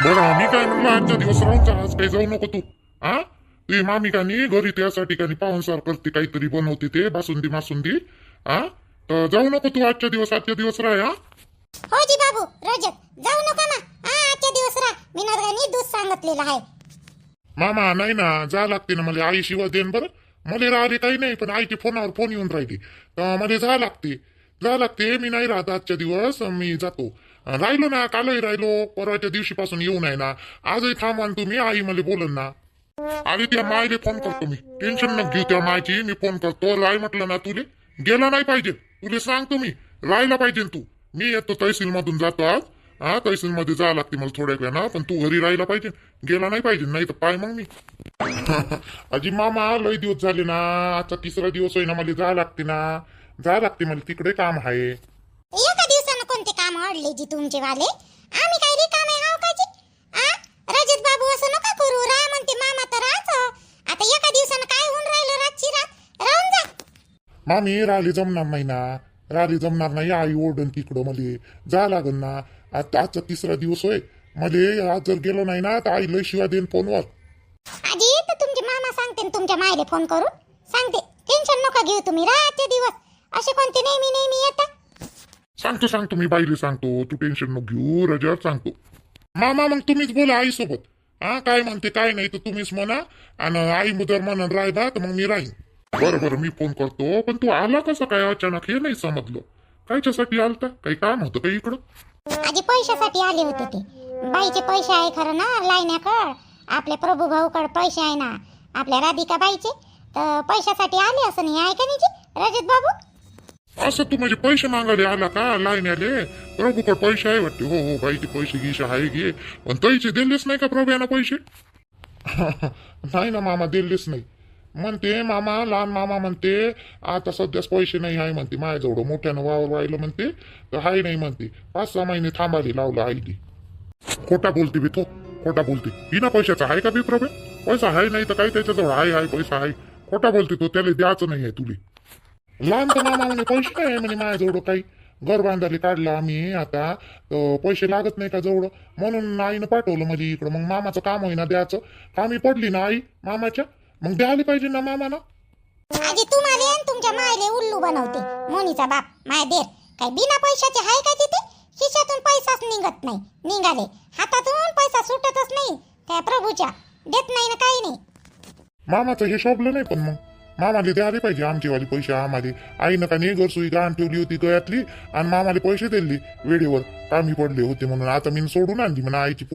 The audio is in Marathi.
बरं मी काय म्हणलं आजच्या दिवस राहून जा, आज काही जाऊ नको तू. हा तुझी मामी का नाही घरी त्यासाठी का नाही पाहुणसार करते, काहीतरी बनवते ते बासुंदी मासुंदी. हा तर जाऊ नको तू आजच्या दिवस, आजच्या दिवस राह. हा हो जी बाबू रजत, जाऊ नका ना. आजच्या दिवस राहा, मी नरगानी दूध सांगितलेलं आहे. मामा नाही ना, जा लागते ना मला. आई शिवाय देन बरं. मला राहिले काही नाही, पण आईची फोनावर फोन येऊन राहिली तर मला जा लागते. मी नाही राहत आजच्या दिवस, मी जातो. राहिलो ना, कालही राहिलो, परवाच्या दिवशीपासून येऊन आहे ना. आजही थांबा तुम्ही, आई मला बोलन ना. आधी त्या मायले फोन करतो मी, टेन्शन नको घेऊ. त्या मायची मी फोन करतो. राय म्हटलं ना तुले, गेला नाही पाहिजे. तुले सांगतो मी, राहायला पाहिजे तू. मी येतो तहसील मधून जातो आज. हा तहसील मध्ये जा लागते मला थोड्या वेळा, पण तू घरी राहायला पाहिजे, गेला नाही पाहिजे. नाही तर पाय मग मी. अजी मामा लय दिवस झाले ना, आजचा तिसरा दिवस होईना, मला जा लागते ना. जा लागते मला, तिकडे काम आहे. एका दिवसानं कोणते काम अडले जी तुमचे वाले? आम्ही काही रिकामे हाव का जी? रजत बाबू असं नका करू. राह म्हणते मामा तर राहायचं. आता एका दिवसानं काय होऊन राहिलं, रातची रात राहून जा. मामी राहिली जमणार नाही ना, राहिली जमणार नाही. आई ओरडन तिकडं, मले जा लागन ना. आता आजचा तिसरा दिवस होय, मले आज जर गेलो नाही ना तर आई लय शिवा देईन फोनवर. आजी तर तुमचे मामा सांगते ना, तुमच्या मायले फोन करून सांगते. टेन्शन नका घेऊ तुम्ही, राहते दिवस. असे कोणते नेहमी येतात. सांगतो मी बाईले सांगतो, तू टेन्शन नको घेऊ. रजत सांगतो. मामा मग तुम्हीच बोला आई सोबत. हा काय म्हणते काय नाही तर तुम्हीच म्हणा. आणि आई जर म्हणून राहिला तर मग मी राहीन. बरं मी फोन करतो. पण तू आला कसं काय अचानक, हे नाही समजलं. कायच्यासाठी आलता, काही काम होतं काही इकडं? आजी पैशासाठी आले होते ते. बाईचे पैसे आहे खरं ना, लायण्याकड आपल्या प्रभू भाऊकड पैसे आहे ना, आपल्या राधिका बाईचे. तर पैशासाठी आले असं नाही आहे का नाही जी रजत बाबू? असं तू म्हणजे पैसे मागायला आला का लाईन्याले? प्रभूकडे पैसे आहे वाटते. हो बाईचे पैसे गिशे आहे घे. पण तैचे दिलेच नाही का प्रभू यांना पैसे? नाही ना मामा, दिलेच नाही म्हणते मामा. लहान मामा म्हणते आता सध्याच पैसे नाही आहे म्हणते माझ्याजवळ. मोठ्यानं वावर व्हायला म्हणते तर हाय नाही म्हणते. 5-6 महिने थांबायला लावलं आईली. खोटा बोलते बी तो, खोटा बोलते. बिना पैशाचा आहे का बी प्रभू? पैसा आहे नाही तर काही त्याच्याजवळ आहे पैसा आहे. खोटा बोलते तो, त्याला द्यायचं नाही आहे तुले. लहान तर मामा म्हणे पैसे काय आहे म्हणे माझ्याजवळ. काही घर बांधायला काढलं आम्ही आता, तर पैसे लागत नाही का जवळ, म्हणून आईनं पाठवलं म्हणजे इकडं. मग मामाचं काम होईना द्यायचं. कामी पडली ना आई मामाच्या, मग द्यायला पाहिजे ना मामाना. आजी तुम्हाला आणि तुमच्या मायले उल्लू बनवते. मोनीचा बाप माय देर काय बिना पैशाचे आहे का तिथे? खिशातून पैसाच निघत नाही. निघाले हातातून पैसा सुटतच नाही त्या प्रभूच्या. देत नाही ना काही नाही. मामाचं हे शोभलं नाही. पण मग मामाले द्यायला पाहिजे आमचेवाले पैसे आम्हाला. आईनं का नाही घरसुई गहाण ठेवली होती गळ्यातली, आणि मामाले पैसे दिले वेळेवर. कामी पडले होते म्हणून. आता मी सोडून आणली म्हणा आईची